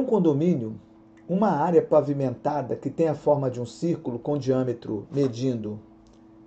condomínio, uma área pavimentada que tem a forma de um círculo com diâmetro medindo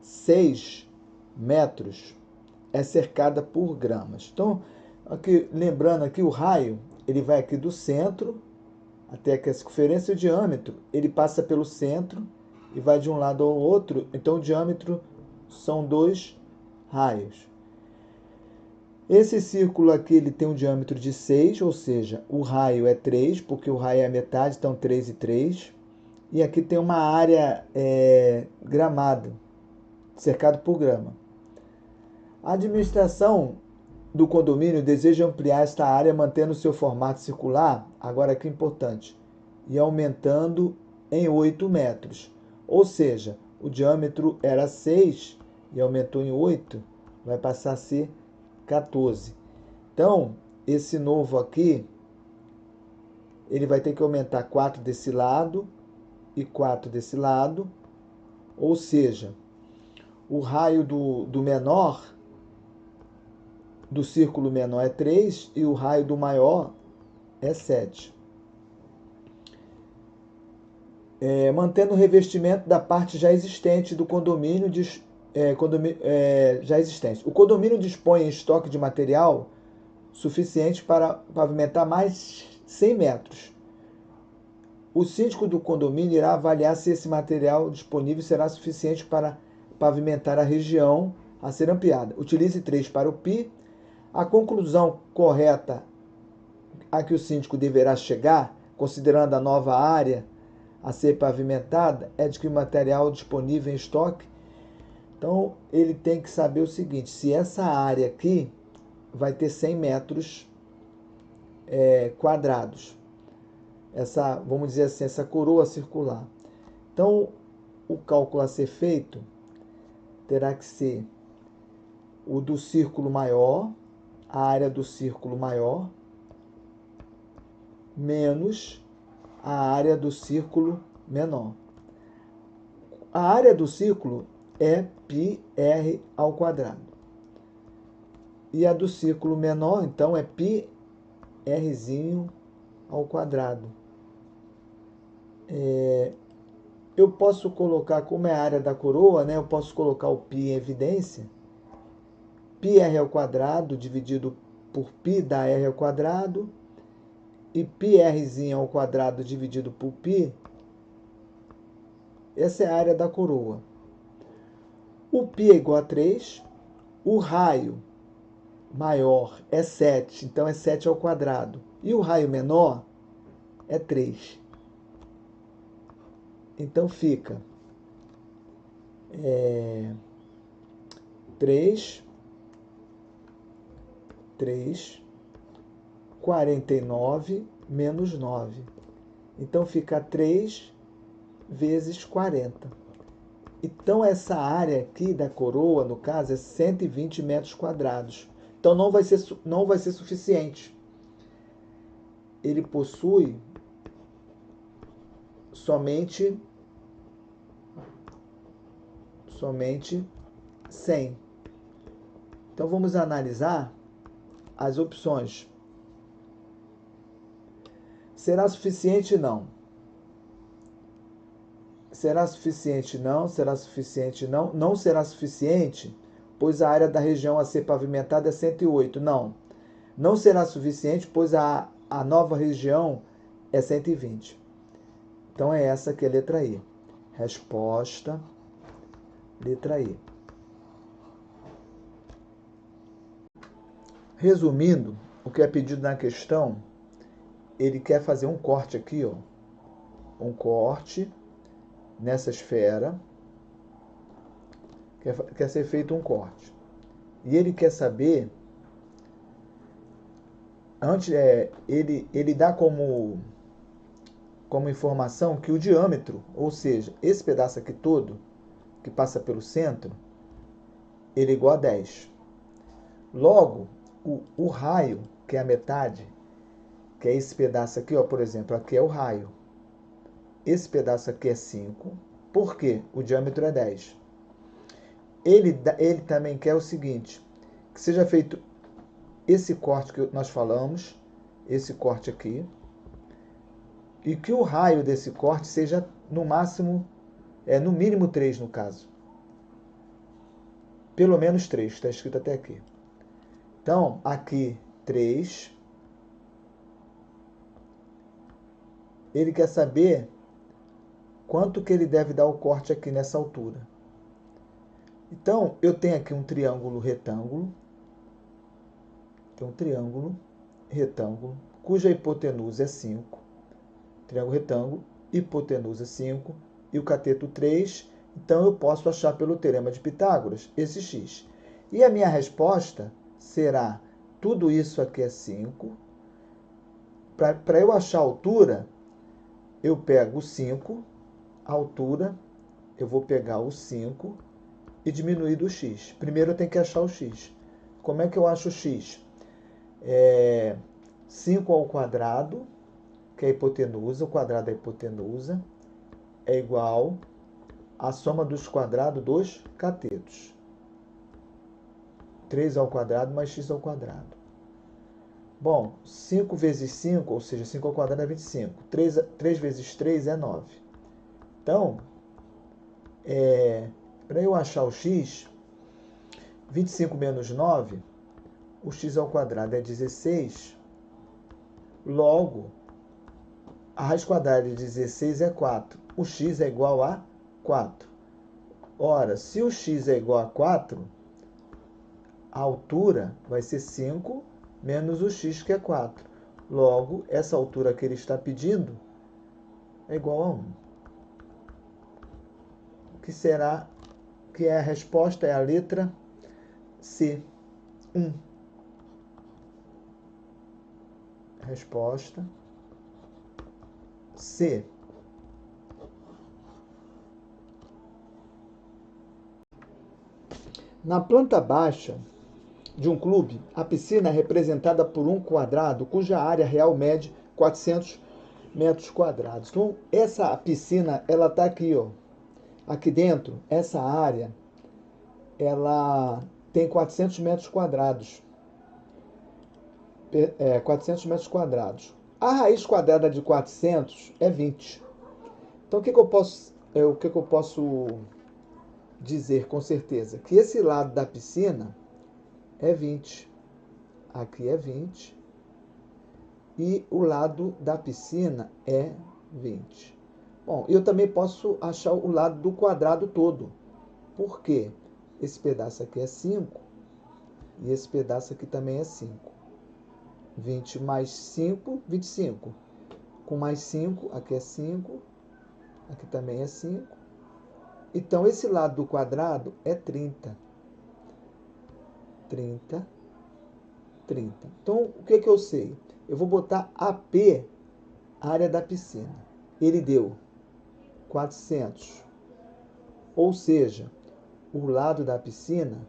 6 metros é cercada por gramas. Então, aqui, lembrando aqui, o raio ele vai aqui do centro até aqui a circunferência, e o diâmetro ele passa pelo centro e vai de um lado ao outro. Então, o diâmetro são 2 raios. Esse círculo aqui ele tem um diâmetro de 6, ou seja, o raio é 3, porque o raio é a metade, então 3 e 3. E aqui tem uma área gramada, cercado por grama. A administração do condomínio deseja ampliar esta área mantendo seu formato circular, agora aqui é importante, e aumentando em 8 metros. Ou seja, o diâmetro era 6 e aumentou em 8, vai passar a ser 14. Então, esse novo aqui, ele vai ter que aumentar 4 desse lado e 4 desse lado, ou seja, o raio do menor, do círculo menor é 3 e o raio do maior é 7. Mantendo o revestimento da parte já existente do condomínio, já existente. O condomínio dispõe em estoque de material suficiente para pavimentar mais 100 metros. O síndico do condomínio irá avaliar se esse material disponível será suficiente para pavimentar a região a ser ampliada. Utilize 3 para o PI. A conclusão correta a que o síndico deverá chegar, considerando a nova área a ser pavimentada, é de que o material disponível em estoque. Então, ele tem que saber o seguinte: se essa área aqui vai ter 100 metros quadrados, vamos dizer assim, essa coroa circular. Então, o cálculo a ser feito terá que ser o do círculo maior, a área do círculo maior, menos a área do círculo menor. A área do círculo é πr ao quadrado. E a do círculo menor, então, é πrzinho ao quadrado. Eu posso colocar, como é a área da coroa, né, eu posso colocar o π em evidência. πr ao quadrado dividido por π dá r ao quadrado. E πrzinho ao quadrado dividido por π, essa é a área da coroa. O π é igual a 3, o raio maior é 7, então é 7 ao quadrado. E o raio menor é 3. Então fica 3, 49 menos 9. Então fica 3 vezes 40. Então essa área aqui da coroa, no caso, é 120 metros quadrados. Então não vai ser suficiente. Ele possui somente 100. Então vamos analisar as opções. Será suficiente? Não. Será suficiente? Não. Será suficiente? Não. Não será suficiente, pois a área da região a ser pavimentada é 108. Não. Não será suficiente, pois a nova região é 120. Então é essa que é a letra I. Resposta, letra I. Resumindo, o que é pedido na questão, ele quer fazer um corte aqui, ó. Um corte nessa esfera. Quer ser feito um corte. E ele quer saber, ele dá como informação que o diâmetro, ou seja, esse pedaço aqui todo, que passa pelo centro, ele é igual a 10. Logo, o raio, que é a metade, que é esse pedaço aqui, ó, por exemplo, aqui é o raio. Esse pedaço aqui é 5. Por quê? O diâmetro é 10. Ele também quer o seguinte, que seja feito esse corte que nós falamos, esse corte aqui, e que o raio desse corte seja no mínimo 3 no caso. Pelo menos 3, está escrito até aqui. Então, aqui 3. Ele quer saber quanto que ele deve dar o corte aqui nessa altura. Então, eu tenho aqui um triângulo retângulo. Tem um triângulo retângulo, cuja hipotenusa é 5. Triângulo retângulo, hipotenusa 5 e o cateto 3. Então, eu posso achar pelo teorema de Pitágoras esse x. E a minha resposta será, tudo isso aqui é 5. Para eu achar a altura, eu pego o 5, a altura, eu vou pegar o 5 e diminuir do x. Primeiro eu tenho que achar o x. Como é que eu acho o x? 5 ao quadrado, que é a hipotenusa, o quadrado da hipotenusa, é igual à soma dos quadrados dos catetos. 3 ao quadrado mais x ao quadrado. Bom, 5 vezes 5, ou seja, 5 ao quadrado é 25. 3 vezes 3 é 9. Então, para eu achar o x, 25 menos 9, o x ao quadrado é 16. Logo, a raiz quadrada de 16 é 4. O x é igual a 4. Ora, se o x é igual a 4, a altura vai ser 5 menos o x, que é 4. Logo, essa altura que ele está pedindo é igual a 1. Que será, que a resposta é a letra C, 1. Resposta C. Na planta baixa de um clube, a piscina é representada por um quadrado cuja área real mede 400 metros quadrados. Então, essa piscina, ela está aqui, ó. Aqui dentro, essa área, ela tem 400 metros quadrados. 400 metros quadrados. A raiz quadrada de 400 é 20. Então, o que eu posso dizer com certeza? Que esse lado da piscina é 20. Aqui é 20. E o lado da piscina é 20. Bom, eu também posso achar o lado do quadrado todo. Por quê? Esse pedaço aqui é 5 e esse pedaço aqui também é 5. 20 mais 5, 25. Com mais 5, aqui é 5, aqui também é 5. Então, esse lado do quadrado é 30. 30, 30. Então, o que eu sei? Eu vou botar AP, área da piscina. Ele deu 400. Ou seja, o lado da piscina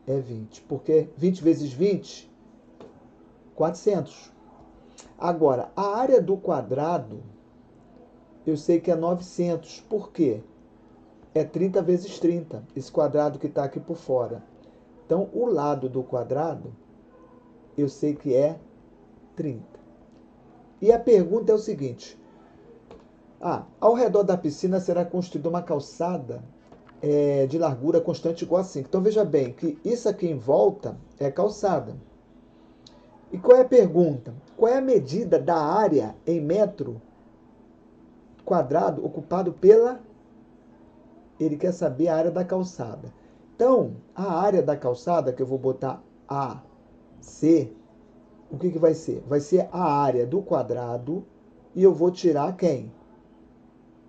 é 20. Porque 20 vezes 20, 400. Agora, a área do quadrado, eu sei que é 900. Por quê? É 30 vezes 30, esse quadrado que está aqui por fora. Então, o lado do quadrado, eu sei que é 30. E a pergunta é o seguinte. Ao redor da piscina será construída uma calçada de largura constante igual a 5. Então, veja bem que isso aqui em volta é calçada. E qual é a pergunta? Qual é a medida da área em metro quadrado ocupado pela... Ele quer saber a área da calçada. Então, a área da calçada, que eu vou botar AC, o que vai ser? Vai ser a área do quadrado e eu vou tirar quem?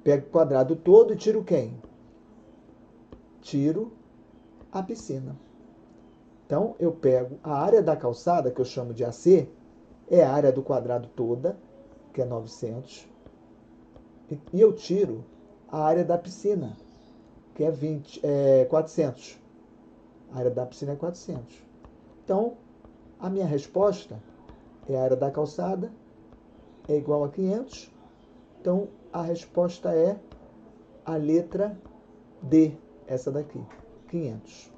Pego o quadrado todo e tiro quem? Tiro a piscina. Então, eu pego a área da calçada, que eu chamo de AC, é a área do quadrado toda, que é 900, e eu tiro a área da piscina, que é 400. A área da piscina é 400. Então, a minha resposta é a área da calçada é igual a 500. Então, a resposta é a letra D, essa daqui, 500.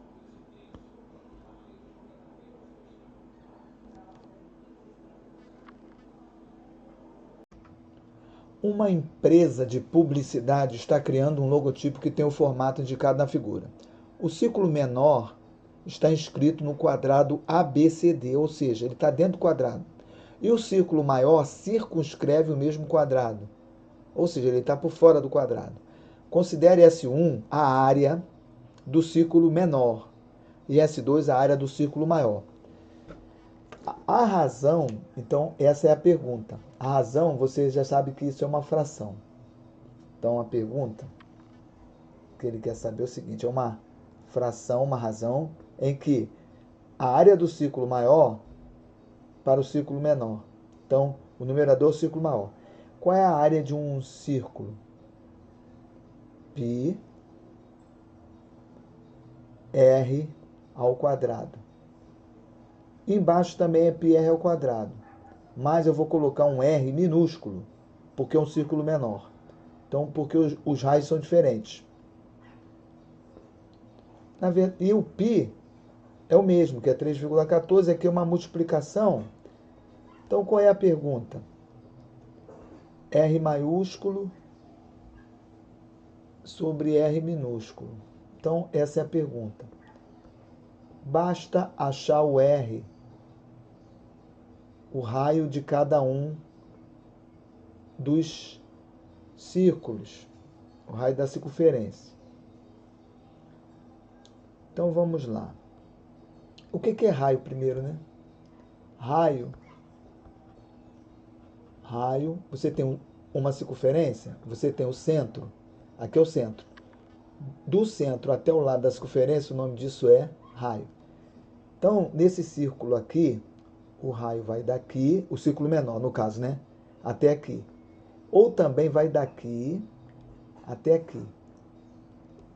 Uma empresa de publicidade está criando um logotipo que tem o formato indicado na figura. O círculo menor está inscrito no quadrado ABCD, ou seja, ele está dentro do quadrado. E o círculo maior circunscreve o mesmo quadrado, ou seja, ele está por fora do quadrado. Considere S1 a área do círculo menor e S2 a área do círculo maior. A razão, então, essa é a pergunta. A razão, você já sabe que isso é uma fração. Então, a pergunta que ele quer saber é o seguinte: é uma fração, uma razão, em que a área do círculo maior para o círculo menor. Então, o numerador é o círculo maior. Qual é a área de um círculo? Π R ao quadrado. Embaixo também é πr ao quadrado. Mas eu vou colocar um R minúsculo, porque é um círculo menor. Então, porque os raios são diferentes. E o π é o mesmo, que é 3,14, aqui é uma multiplicação. Então, qual é a pergunta? R maiúsculo sobre R minúsculo. Então, essa é a pergunta. Basta achar o R, o raio de cada um dos círculos, o raio da circunferência. Então, vamos lá. O que é raio primeiro, né? Raio, você tem uma circunferência, você tem o centro, aqui é o centro. Do centro até o lado da circunferência, o nome disso é raio. Então, nesse círculo aqui, o raio vai daqui, o círculo menor, no caso, né? Até aqui. Ou também vai daqui até aqui.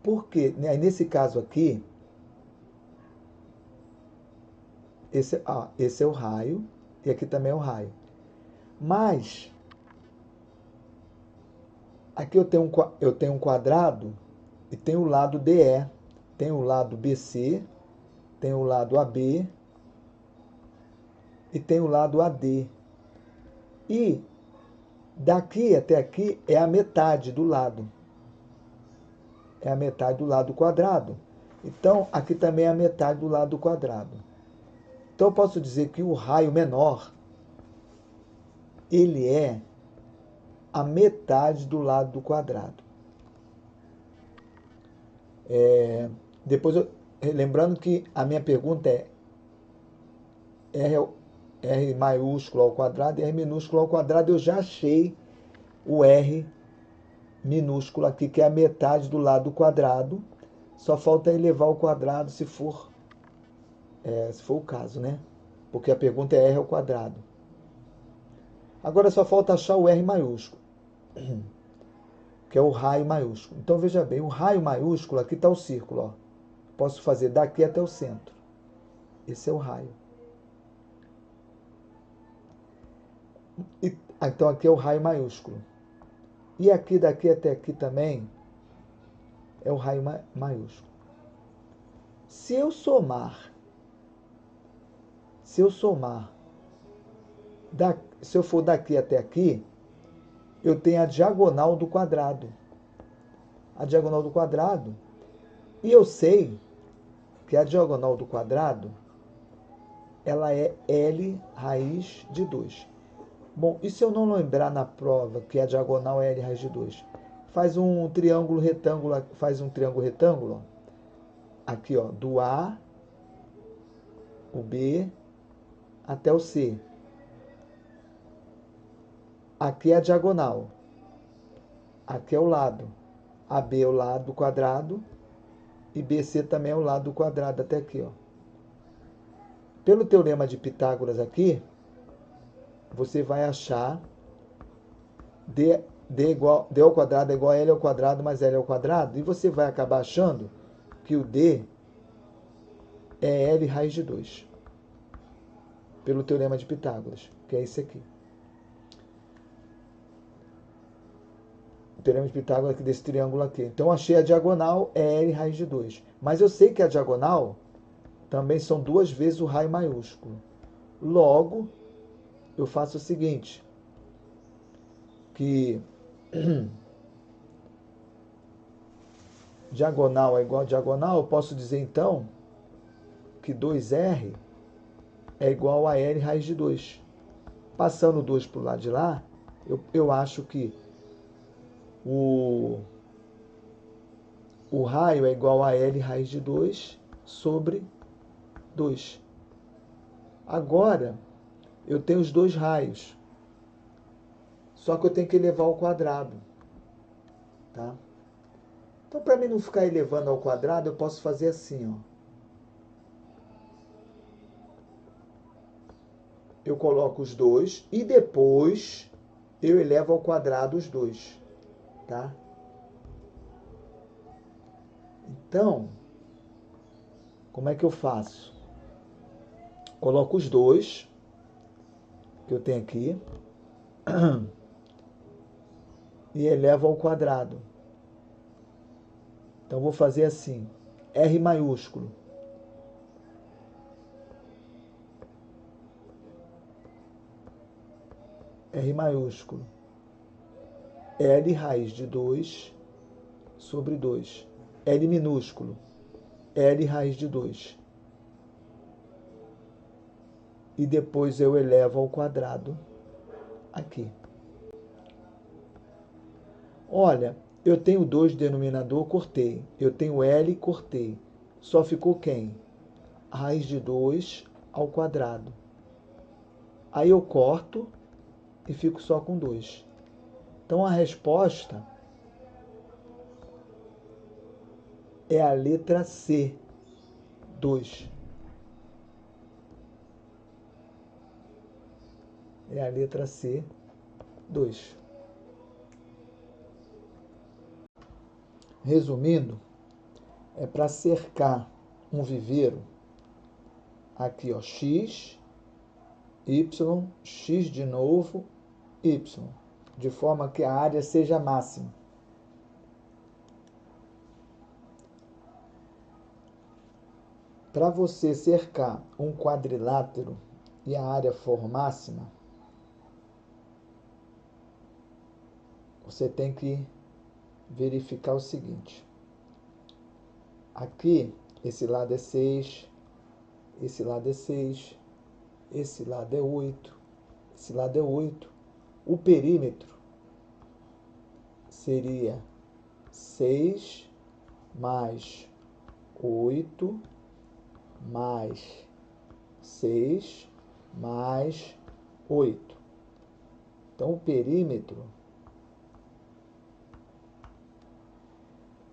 Por quê? Nesse caso aqui, esse é o raio, e aqui também é o raio. Mas, aqui eu tenho um quadrado e tem o lado DE, tem o lado BC, tem o lado AB e tem o lado AD. E daqui até aqui é a metade do lado. É a metade do lado quadrado. Então, aqui também é a metade do lado quadrado. Então, eu posso dizer que o raio menor, ele é a metade do lado do quadrado. Lembrando que a minha pergunta é R maiúsculo ao quadrado e R minúsculo ao quadrado. Eu já achei o R minúsculo aqui, que é a metade do lado quadrado. Só falta elevar ao quadrado se for o caso, né? Porque a pergunta é R ao quadrado. Agora só falta achar o R maiúsculo, que é o raio maiúsculo. Então veja bem, o raio maiúsculo, aqui está o círculo, ó. Posso fazer daqui até o centro. Esse é o raio. Então aqui é o raio maiúsculo. E aqui, daqui até aqui também, é o raio maiúsculo. Se eu somar, se eu for daqui até aqui, eu tenho a diagonal do quadrado. A diagonal do quadrado. E eu sei que a diagonal do quadrado, ela é L raiz de 2. Bom, e se eu não lembrar na prova que a diagonal é L raiz de 2? Faz um triângulo retângulo, ó. Aqui, ó, do A, o B, até o C. Aqui é a diagonal. Aqui é o lado. AB é o lado do quadrado e BC também é o lado do quadrado até aqui, ó. Pelo teorema de Pitágoras aqui, você vai achar D ao quadrado é igual a L ao quadrado mais L ao quadrado, e você vai acabar achando que o D é L raiz de 2. Pelo teorema de Pitágoras, que é esse aqui. O teorema de Pitágoras desse triângulo aqui. Então, achei a diagonal é L raiz de 2. Mas eu sei que a diagonal também são 2 vezes o raio maiúsculo. Logo, eu faço o seguinte, que diagonal é igual a diagonal, eu posso dizer então que 2R é igual a L raiz de 2. Passando 2 para o lado de lá, eu acho que o raio é igual a L raiz de 2 sobre 2. Agora, eu tenho os dois raios. Só que eu tenho que elevar ao quadrado. Tá? Então, para mim não ficar elevando ao quadrado, eu posso fazer assim. Ó. Eu coloco os dois e depois eu elevo ao quadrado os dois. Tá? Então, como é que eu faço? Coloco os dois que eu tenho aqui e elevo ao quadrado. Então, vou fazer assim, R maiúsculo. R maiúsculo. L raiz de 2 sobre 2. L minúsculo. L raiz de 2. E depois eu elevo ao quadrado aqui. Olha, eu tenho 2 denominador, cortei. Eu tenho L, cortei. Só ficou quem? Raiz de 2 ao quadrado. Aí eu corto e fico só com 2. Então a resposta é a letra C, 2. É a letra C, 2. Resumindo, é para cercar um viveiro aqui, ó, x, y, x de novo, y, de forma que a área seja máxima. Para você cercar um quadrilátero e a área for máxima, você tem que verificar o seguinte. Aqui, esse lado é 6, esse lado é 6, esse lado é 8, esse lado é 8. O perímetro seria 6 mais 8 mais 6 mais 8. Então, o perímetro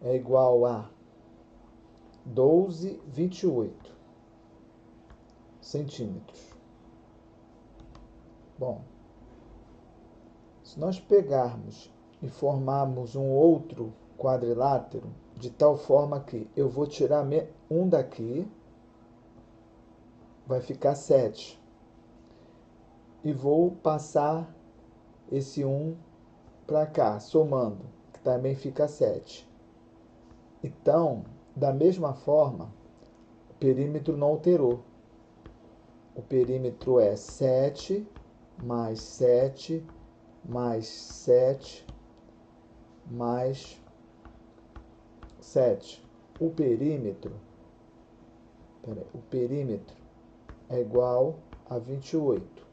é igual a 12,28 centímetros. Bom, se nós pegarmos e formarmos um outro quadrilátero, de tal forma que eu vou tirar um daqui, vai ficar 7. E vou passar esse 1 para cá, somando, que também fica 7. Então, da mesma forma, o perímetro não alterou. O perímetro é 7 mais 7 mais 7 mais 7. O perímetro é igual a 28.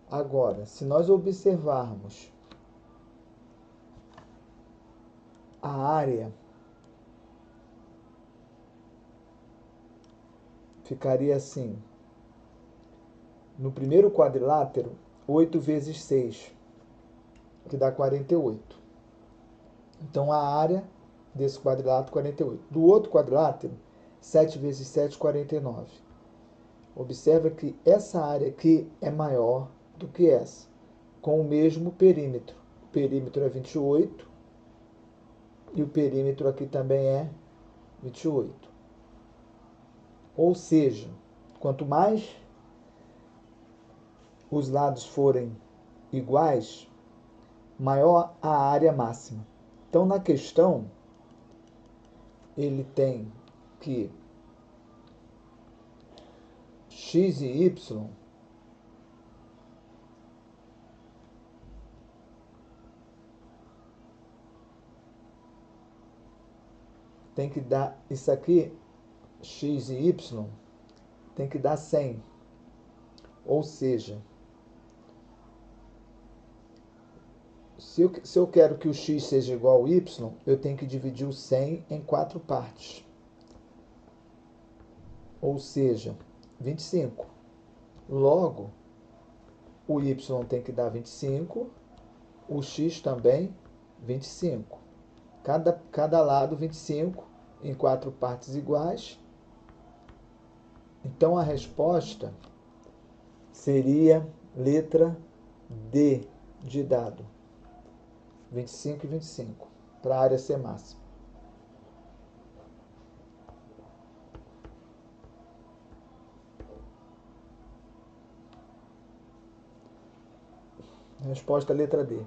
Agora, se nós observarmos a área, ficaria assim. No primeiro quadrilátero, 8 vezes 6, que dá 48. Então, a área desse quadrilátero, 48. Do outro quadrilátero, 7 vezes 7, 49. Observa que essa área aqui é maior do que essa, com o mesmo perímetro. O perímetro é 28 e o perímetro aqui também é 28. Ou seja, quanto mais os lados forem iguais, maior a área máxima. Então, na questão, ele tem que x e y tem que dar, isso aqui, x e y, tem que dar 100. Ou seja, se eu quero que o x seja igual ao y, eu tenho que dividir o 100 em 4 partes. Ou seja, 25. Logo, o y tem que dar 25, o x também 25. Cada lado 25 em 4 partes iguais. Então a resposta seria letra D de dado. 25 e 25 para a área C máxima. Resposta letra D.